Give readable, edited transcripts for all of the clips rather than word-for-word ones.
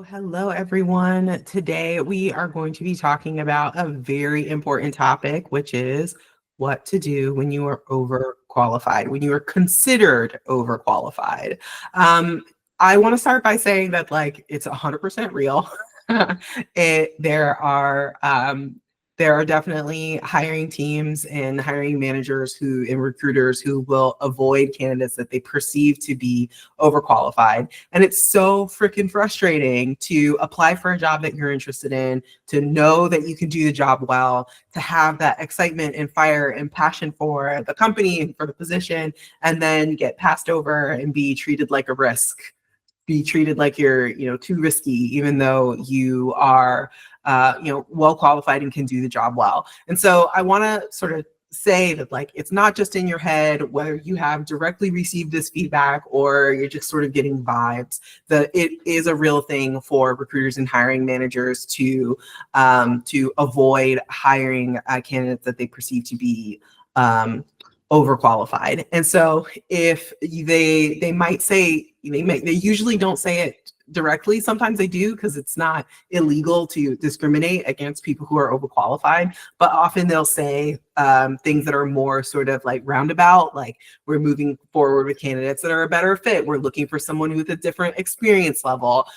Hello, everyone. Today we are going to be talking about a very important topic, which is what to do when you are overqualified, when you are considered overqualified. Um, I want to start by saying that, like, it's 100% real. it, there are um, there are definitely hiring teams and hiring managers who and recruiters who will avoid candidates that they perceive to be overqualified. And it's so freaking frustrating to apply for a job that you're interested in, to know that you can do the job well, to have that excitement and fire and passion for the company and for the position, and then get passed over and be treated like a risk, be treated like you're, too risky, even though you are, well qualified and can do the job well. And so I want to sort of say that, like, it's not just in your head, whether you have directly received this feedback or you're just sort of getting vibes, that it is a real thing for recruiters and hiring managers to avoid hiring candidates that they perceive to be overqualified. And so if they might say, they usually don't say it directly. Sometimes they do, because it's not illegal to discriminate against people who are overqualified, but often they'll say things that are more sort of like roundabout, like, we're moving forward with candidates that are a better fit. We're looking for someone with a different experience level.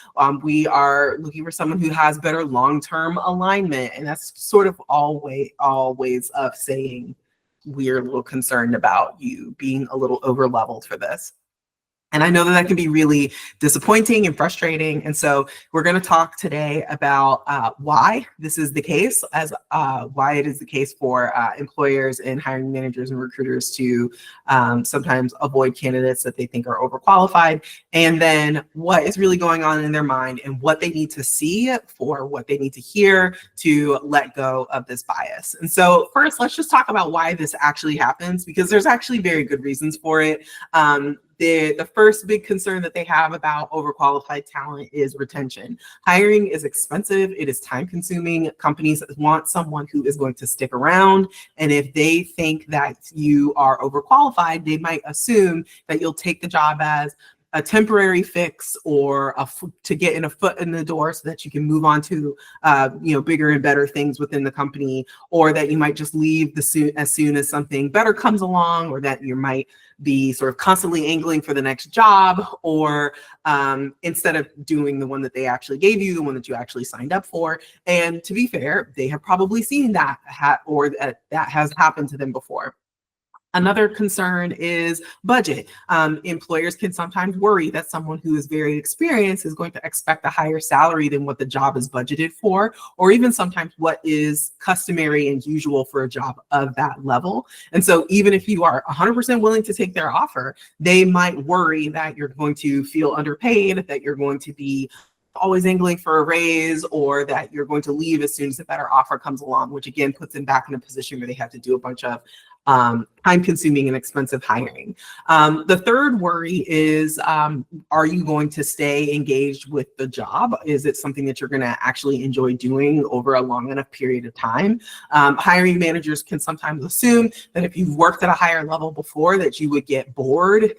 We are looking for someone who has better long-term alignment. And that's sort of all ways of saying we're a little concerned about you being a little over leveled for this. And I know that can be really disappointing and frustrating. And so we're going to talk today about why this is the case, as why it is the case for employers and hiring managers and recruiters to sometimes avoid candidates that they think are overqualified, and then what is really going on in their mind and what they need to see for what they need to hear to let go of this bias. And so first, let's just talk about why this actually happens, because there's actually very good reasons for it. The first big concern that they have about overqualified talent is retention. Hiring is expensive. It is time consuming. Companies want someone who is going to stick around. And if they think that you are overqualified, they might assume that you'll take the job as a temporary fix or to get in a foot in the door so that you can move on to bigger and better things within the company, or that you might just leave as soon as something better comes along, or that you might be sort of constantly angling for the next job, or instead of doing the one that they actually gave you, the one that you actually signed up for. And to be fair, they have probably seen that that has happened to them before. Another concern is budget. Employers can sometimes worry that someone who is very experienced is going to expect a higher salary than what the job is budgeted for, or even sometimes what is customary and usual for a job of that level. And so even if you are 100% willing to take their offer, they might worry that you're going to feel underpaid, that you're going to be always angling for a raise, or that you're going to leave as soon as a better offer comes along, which again puts them back in a position where they have to do a bunch of time-consuming and expensive hiring. The third worry is, are you going to stay engaged with the job? Is it something that you're going to actually enjoy doing over a long enough period of time? Hiring managers can sometimes assume that if you've worked at a higher level before, that you would get bored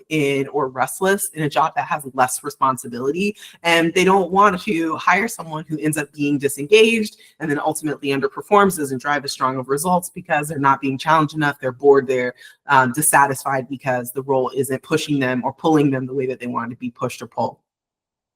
or restless in a job that has less responsibility, and they don't want to hire someone who ends up being disengaged and then ultimately underperforms, doesn't drive as strong of results because they're not being challenged enough, they're bored, they're dissatisfied because the role isn't pushing them or pulling them the way that they want to be pushed or pulled.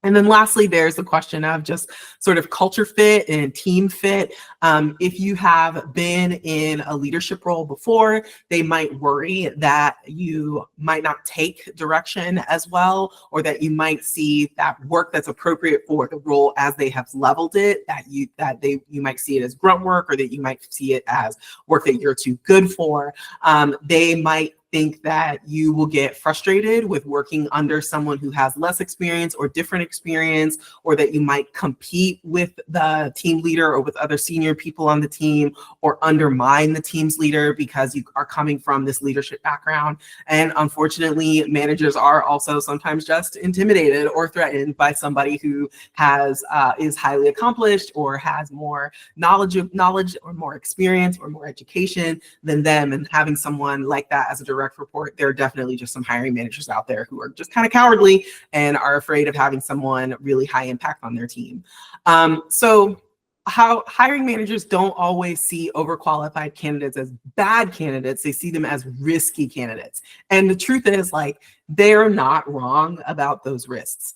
And then lastly, there's the question of just sort of culture fit and team fit. If you have been in a leadership role before, they might worry that you might not take direction as well, or that you might see that work that's appropriate for the role as they have leveled it, that you might see it as grunt work, or that you might see it as work that you're too good for. They might think that you will get frustrated with working under someone who has less experience or different experience, or that you might compete with the team leader or with other senior people on the team, or undermine the team's leader because you are coming from this leadership background. And unfortunately, managers are also sometimes just intimidated or threatened by somebody who is highly accomplished or has more knowledge or more experience or more education than them, and having someone like that as a direct direct report. There are definitely just some hiring managers out there who are just kind of cowardly and are afraid of having someone really high impact on their team. So how hiring managers don't always see overqualified candidates as bad candidates. They see them as risky candidates. And the truth is, like, they're not wrong about those risks.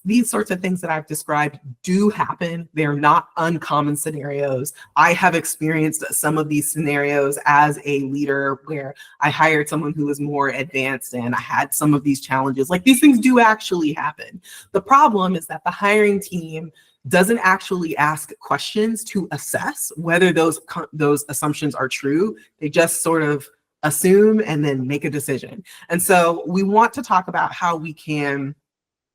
These sorts of things that I've described do happen. They're not uncommon scenarios. I have experienced some of these scenarios as a leader where I hired someone who was more advanced and I had some of these challenges. Like, these things do actually happen. The problem is that the hiring team doesn't actually ask questions to assess whether those assumptions are true. They just sort of assume and then make a decision. And so we want to talk about how we can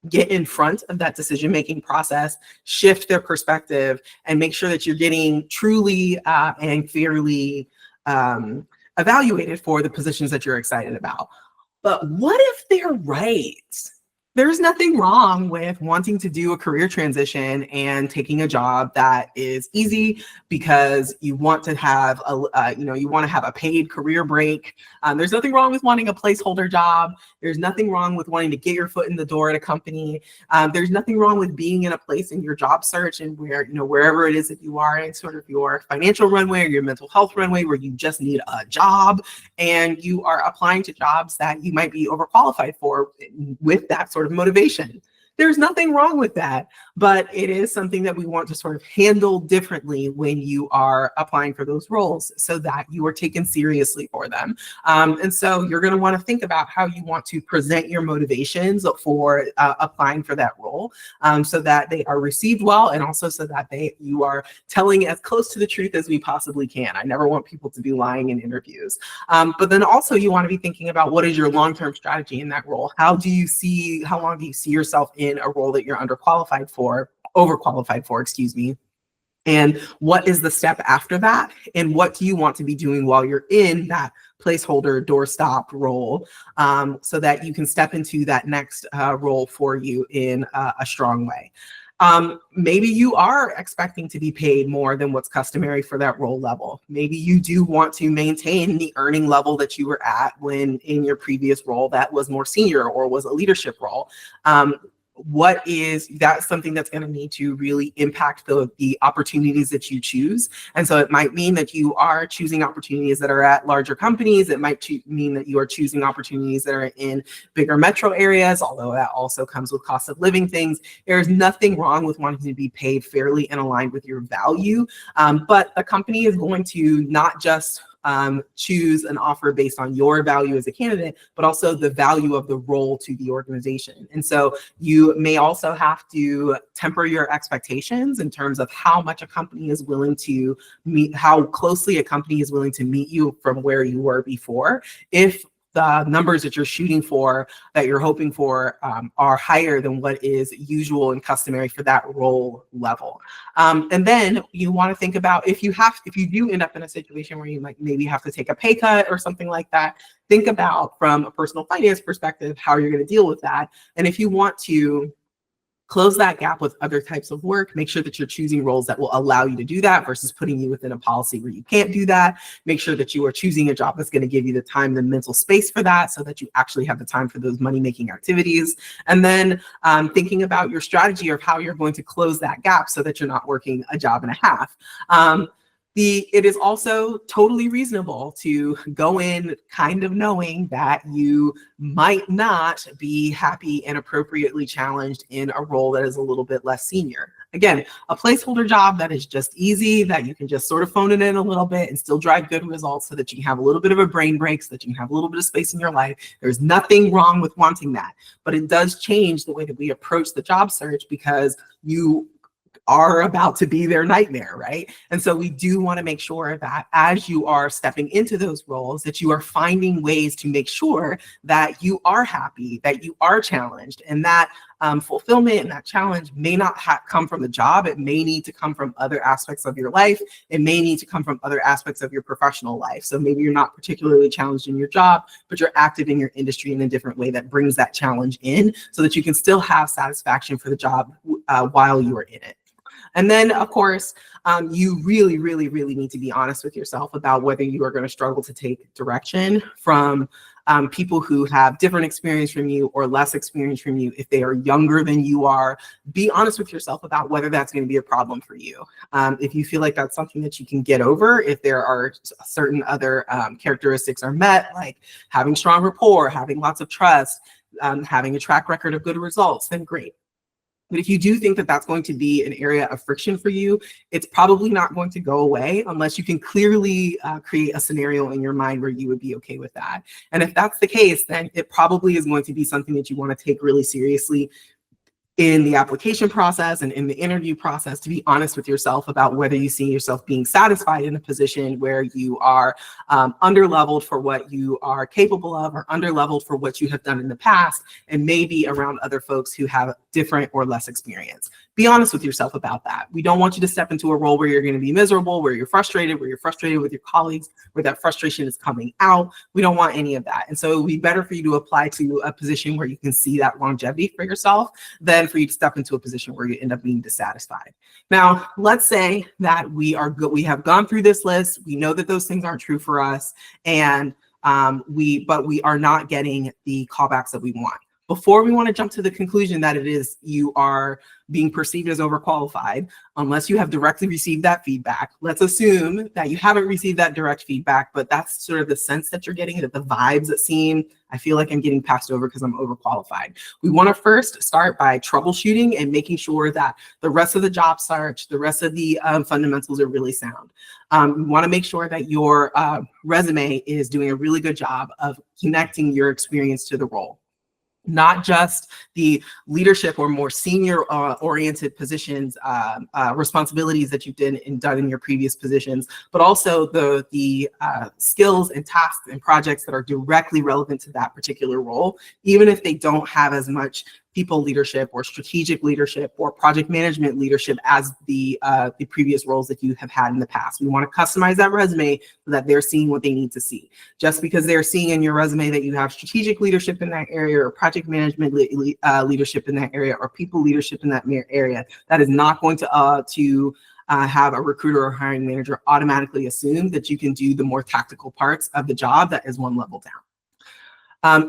get in front of that decision-making process, shift their perspective, and make sure that you're getting truly and fairly evaluated for the positions that you're excited about. But what if they're right? There's nothing wrong with wanting to do a career transition and taking a job that is easy because you want to have a paid career break. There's nothing wrong with wanting a placeholder job. There's nothing wrong with wanting to get your foot in the door at a company. There's nothing wrong with being in a place in your job search and wherever it is that you are in sort of your financial runway or your mental health runway where you just need a job and you are applying to jobs that you might be overqualified for with that sort of motivation. There's nothing wrong with that, but it is something that we want to sort of handle differently when you are applying for those roles so that you are taken seriously for them. And so you're going to want to think about how you want to present your motivations for applying for that role so that they are received well and also so that you are telling as close to the truth as we possibly can. I never want people to be lying in interviews. But then also you want to be thinking about what is your long-term strategy in that role? How long do you see yourself in a role that you're overqualified for, and what is the step after that? And what do you want to be doing while you're in that placeholder doorstop role so that you can step into that next role for you in a strong way? Maybe you are expecting to be paid more than what's customary for that role level. Maybe you do want to maintain the earning level that you were at when in your previous role that was more senior or was a leadership role. That's something that's going to need to really impact the opportunities that you choose. And so it might mean that you are choosing opportunities that are at larger companies. It might mean that you are choosing opportunities that are in bigger metro areas, although that also comes with cost of living things. There's nothing wrong with wanting to be paid fairly and aligned with your value. But a company is going to not just choose an offer based on your value as a candidate, but also the value of the role to the organization. And so you may also have to temper your expectations in terms of how much a company is willing to meet, how closely a company is willing to meet you from where you were before. If the numbers that you're shooting for, that you're hoping for, are higher than what is usual and customary for that role level. And then you want to think about if you do end up in a situation where you might maybe have to take a pay cut or something like that, think about from a personal finance perspective how you're going to deal with that. And if you want to close that gap with other types of work, make sure that you're choosing roles that will allow you to do that versus putting you within a policy where you can't do that. Make sure that you are choosing a job that's going to give you the time, the mental space for that so that you actually have the time for those money-making activities. And then thinking about your strategy of how you're going to close that gap so that you're not working a job and a half. It is also totally reasonable to go in kind of knowing that you might not be happy and appropriately challenged in a role that is a little bit less senior. Again, a placeholder job that is just easy, that you can just sort of phone it in a little bit and still drive good results so that you can have a little bit of a brain break, so that you can have a little bit of space in your life. There's nothing wrong with wanting that, but it does change the way that we approach the job search because you are about to be their nightmare, right? And so we do want to make sure that as you are stepping into those roles, that you are finding ways to make sure that you are happy, that you are challenged, and that fulfillment and that challenge may not come from the job. It may need to come from other aspects of your life. It may need to come from other aspects of your professional life. So maybe you're not particularly challenged in your job, but you're active in your industry in a different way that brings that challenge in so that you can still have satisfaction for the job while you are in it. And then, of course, you really, really, really need to be honest with yourself about whether you are going to struggle to take direction from people who have different experience from you or less experience from you. If they are younger than you are, be honest with yourself about whether that's going to be a problem for you. If you feel like that's something that you can get over, if there are certain other characteristics are met, like having strong rapport, having lots of trust, having a track record of good results, then great. But if you do think that that's going to be an area of friction for you, it's probably not going to go away unless you can clearly create a scenario in your mind where you would be okay with that. And if that's the case, then it probably is going to be something that you want to take really seriously in the application process and in the interview process, to be honest with yourself about whether you see yourself being satisfied in a position where you are underleveled for what you are capable of, or underleveled for what you have done in the past, and maybe around other folks who have different or less experience. Be honest with yourself about that. We don't want you to step into a role where you're going to be miserable, where you're frustrated with your colleagues, where that frustration is coming out. We don't want any of that. And so it would be better for you to apply to a position where you can see that longevity for yourself than for you to step into a position where you end up being dissatisfied. Now, let's say that we have gone through this list. We know that those things aren't true for us, and but we are not getting the callbacks that we want. Before we want to jump to the conclusion that you are being perceived as overqualified, unless you have directly received that feedback, let's assume that you haven't received that direct feedback, but that's sort of the sense that you're getting, that the vibes that seem, I feel like I'm getting passed over because I'm overqualified. We want to first start by troubleshooting and making sure that the rest of the job search, the rest of the fundamentals are really sound. We want to make sure that your resume is doing a really good job of connecting your experience to the role. Not just the leadership or more senior oriented positions, responsibilities that you've done in your previous positions, but also the skills and tasks and projects that are directly relevant to that particular role, even if they don't have as much people leadership or strategic leadership or project management leadership as the previous roles that you have had in the past. We want to customize that resume so that they're seeing what they need to see. Just because they're seeing in your resume that you have strategic leadership in that area, or project management leadership in that area, or people leadership in that area, that is not going to have a recruiter or hiring manager automatically assume that you can do the more tactical parts of the job that is one level down.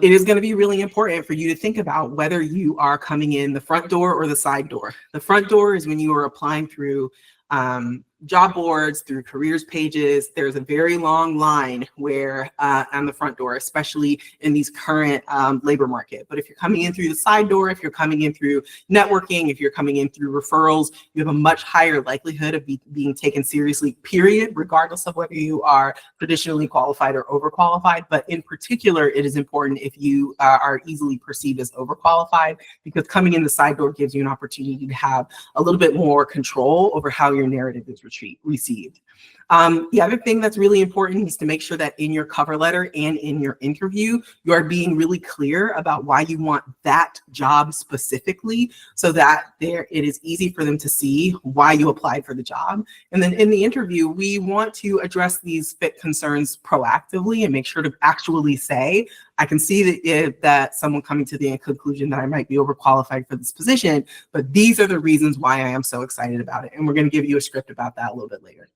It is going to be really important for you to think about whether you are coming in the front door or the side door. The front door is when you are applying through job boards, through careers pages. There's a very long line where on the front door, especially in these current labor market. But if you're coming in through the side door, if you're coming in through networking, if you're coming in through referrals, you have a much higher likelihood of being taken seriously, period, regardless of whether you are traditionally qualified or overqualified. But in particular, it is important if you are easily perceived as overqualified, because coming in the side door gives you an opportunity to have a little bit more control over how your narrative is received. The other thing that's really important is to make sure that in your cover letter and in your interview, you are being really clear about why you want that job specifically, so that it is easy for them to see why you applied for the job. And then in the interview, we want to address these fit concerns proactively and make sure to actually say, I can see that someone coming to the conclusion that I might be overqualified for this position, but these are the reasons why I am so excited about it. And we're going to give you a script about that a little bit later.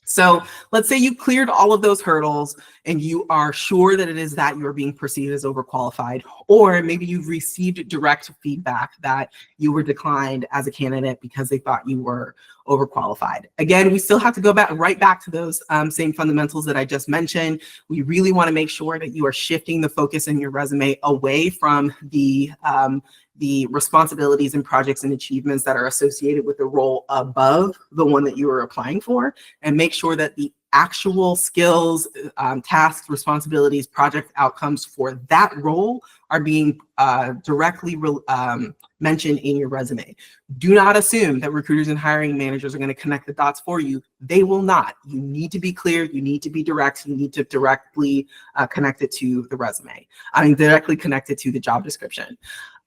So let's say you cleared all of those hurdles and you are sure that it is that you're being perceived as overqualified, or maybe you've received direct feedback that you were declined as a candidate because they thought you were overqualified. Again, we still have to go right back to those same fundamentals that I just mentioned. We really want to make sure that you are shifting the focus in your resume away from the responsibilities and projects and achievements that are associated with the role above the one that you are applying for, and make sure that the actual skills, tasks, responsibilities, project outcomes for that role are being directly mentioned in your resume. Do not assume that recruiters and hiring managers are going to connect the dots for you. They will not. You need to be clear. You need to be direct. You need to directly connect it to the resume. Directly connect it to the job description.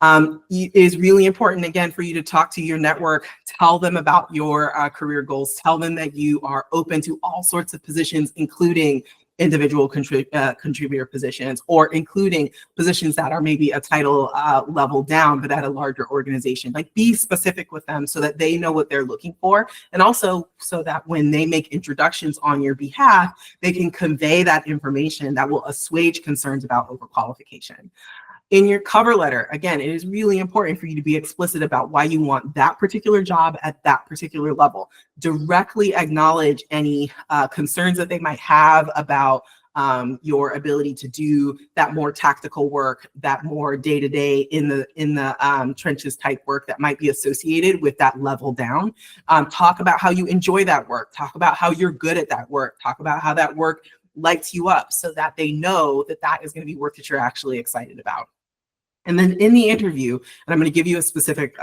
It is really important, again, for you to talk to your network, tell them about your career goals, tell them that you are open to all sorts of positions, including individual contributor positions, or including positions that are maybe a title level down, but at a larger organization. Like, be specific with them so that they know what they're looking for. And also so that when they make introductions on your behalf, they can convey that information that will assuage concerns about overqualification. In your cover letter, again, it is really important for you to be explicit about why you want that particular job at that particular level. Directly acknowledge any concerns that they might have about your ability to do that more tactical work, that more day-to-day in the trenches type work that might be associated with that level down. Talk about how you enjoy that work. Talk about how you're good at that work. Talk about how that work lights you up, so that they know that that is going to be work that you're actually excited about. And then in the interview, and I'm going to give you a specific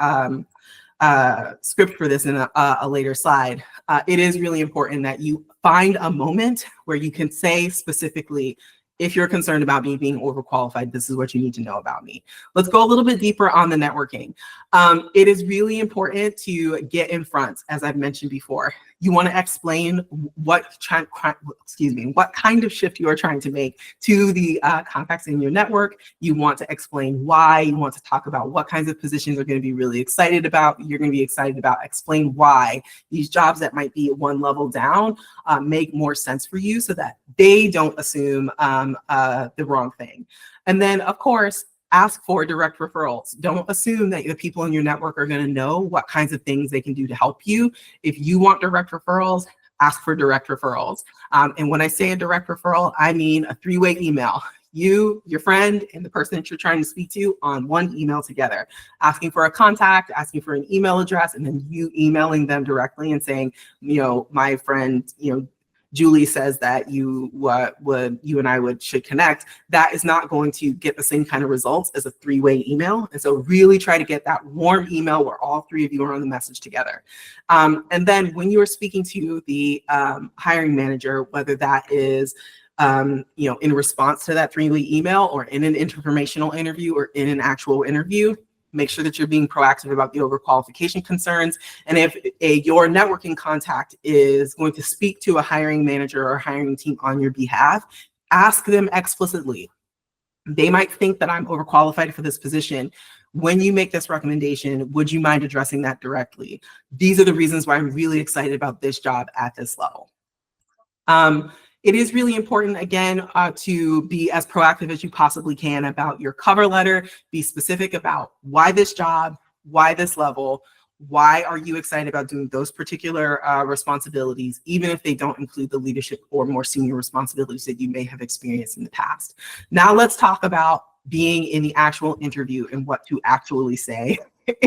script for this in a later slide, it is really important that you find a moment where you can say specifically, if you're concerned about me being overqualified, this is what you need to know about me. Let's go a little bit deeper on the networking. It is really important to get in front, as I've mentioned before. You want to explain what kind of shift you are trying to make to the contacts in your network. You want to explain why. You want to talk about what kinds of positions are going to be really excited about. You're going to be excited about. Explain why these jobs that might be one level down make more sense for you, so that they don't assume the wrong thing. And then, of course, ask for direct referrals. Don't assume that the people in your network are going to know what kinds of things they can do to help you. If you want direct referrals, ask for direct referrals. And when I say a direct referral, I mean a three-way email. You, your friend, and the person that you're trying to speak to on one email together, asking for a contact, asking for an email address, and then you emailing them directly and saying, my friend, Julie says that you and I should connect. That is not going to get the same kind of results as a three-way email. And so really try to get that warm email where all three of you are on the message together. And then when you are speaking to the hiring manager, whether that is in response to that three-way email, or in an informational interview, or in an actual interview, make sure that you're being proactive about the overqualification concerns. And if your networking contact is going to speak to a hiring manager or hiring team on your behalf, ask them explicitly. They might think that I'm overqualified for this position. When you make this recommendation, would you mind addressing that directly? These are the reasons why I'm really excited about this job at this level. It is really important, again, to be as proactive as you possibly can about your cover letter. Be specific about why this job, why this level, why are you excited about doing those particular responsibilities, even if they don't include the leadership or more senior responsibilities that you may have experienced in the past. Now let's talk about being in the actual interview and what to actually say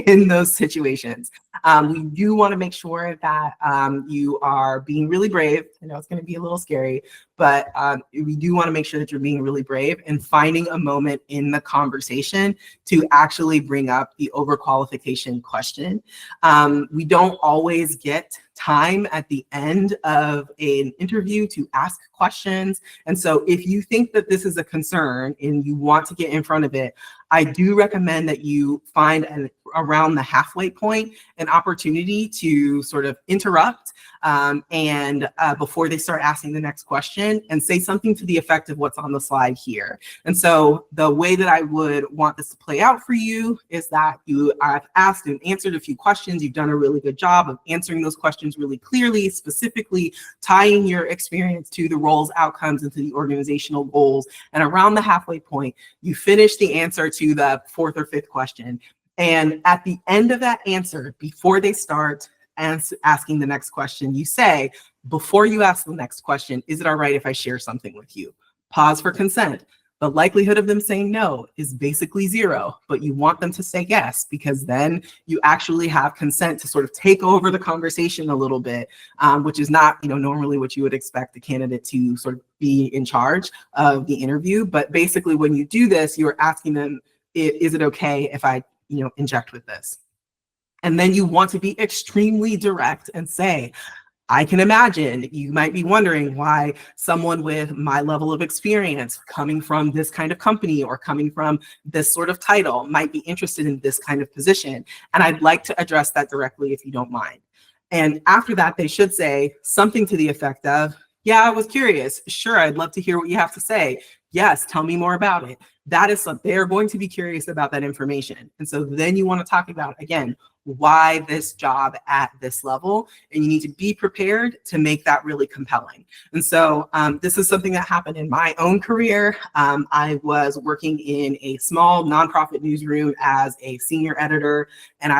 in those situations. We do want to make sure that you are being really brave. I know it's going to be a little scary, but we do want to make sure that you're being really brave and finding a moment in the conversation to actually bring up the overqualification question. We don't always get time at the end of an interview to ask questions. And so if you think that this is a concern and you want to get in front of it, I do recommend that you find around the halfway point an opportunity to sort of interrupt and before they start asking the next question, and say something to the effect of what's on the slide here. And so the way that I would want this to play out for you is that you have asked and answered a few questions. You've done a really good job of answering those questions really clearly, specifically tying your experience to the role's outcomes and to the organizational goals. And around the halfway point, you finish the answer to the fourth or fifth question. And at the end of that answer, before they start asking the next question, you say, before you ask the next question, is it all right if I share something with you? Pause for consent. The likelihood of them saying no is basically zero, but you want them to say yes, because then you actually have consent to sort of take over the conversation a little bit, which is not, normally what you would expect the candidate to sort of be in charge of the interview. But basically, when you do this, you're asking them, is it okay if I, inject with this? And then you want to be extremely direct and say, I can imagine you might be wondering why someone with my level of experience, coming from this kind of company or coming from this sort of title, might be interested in this kind of position. And I'd like to address that directly if you don't mind. And after that, they should say something to the effect of, Yeah, I was curious. Sure, I'd love to hear what you have to say. Yes, tell me more about it. That is something they're going to be curious about, that information. And so then you want to talk about, again, why this job at this level, and you need to be prepared to make that really compelling. And so this is something that happened in my own career. I was working in a small nonprofit newsroom as a senior editor, and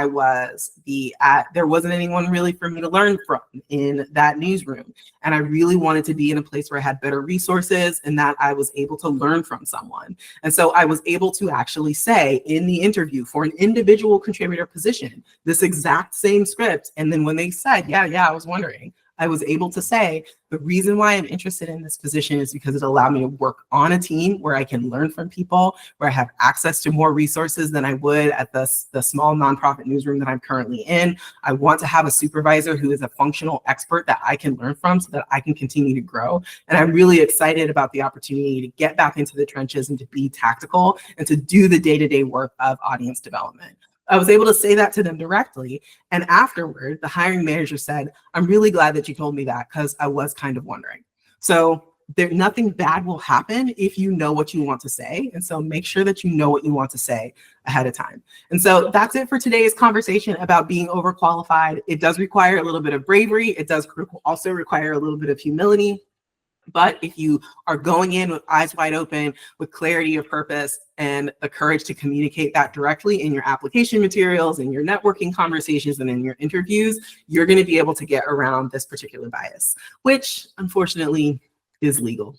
there wasn't anyone really for me to learn from in that newsroom. And I really wanted to be in a place where I had better resources and that I was able to learn from someone. And so I was able to actually say in the interview for an individual contributor position, this exact same script. And then when they said, yeah, I was wondering, I was able to say, the reason why I'm interested in this position is because it allowed me to work on a team where I can learn from people, where I have access to more resources than I would at the small nonprofit newsroom that I'm currently in. I want to have a supervisor who is a functional expert that I can learn from so that I can continue to grow. And I'm really excited about the opportunity to get back into the trenches and to be tactical and to do the day-to-day work of audience development. I was able to say that to them directly. And afterward, the hiring manager said, I'm really glad that you told me that because I was kind of wondering. So nothing bad will happen if you know what you want to say. And so make sure that you know what you want to say ahead of time. And so that's it for today's conversation about being overqualified. It does require a little bit of bravery. It does also require a little bit of humility. But if you are going in with eyes wide open, with clarity of purpose and the courage to communicate that directly in your application materials, in your networking conversations, and in your interviews, you're going to be able to get around this particular bias, which unfortunately is legal.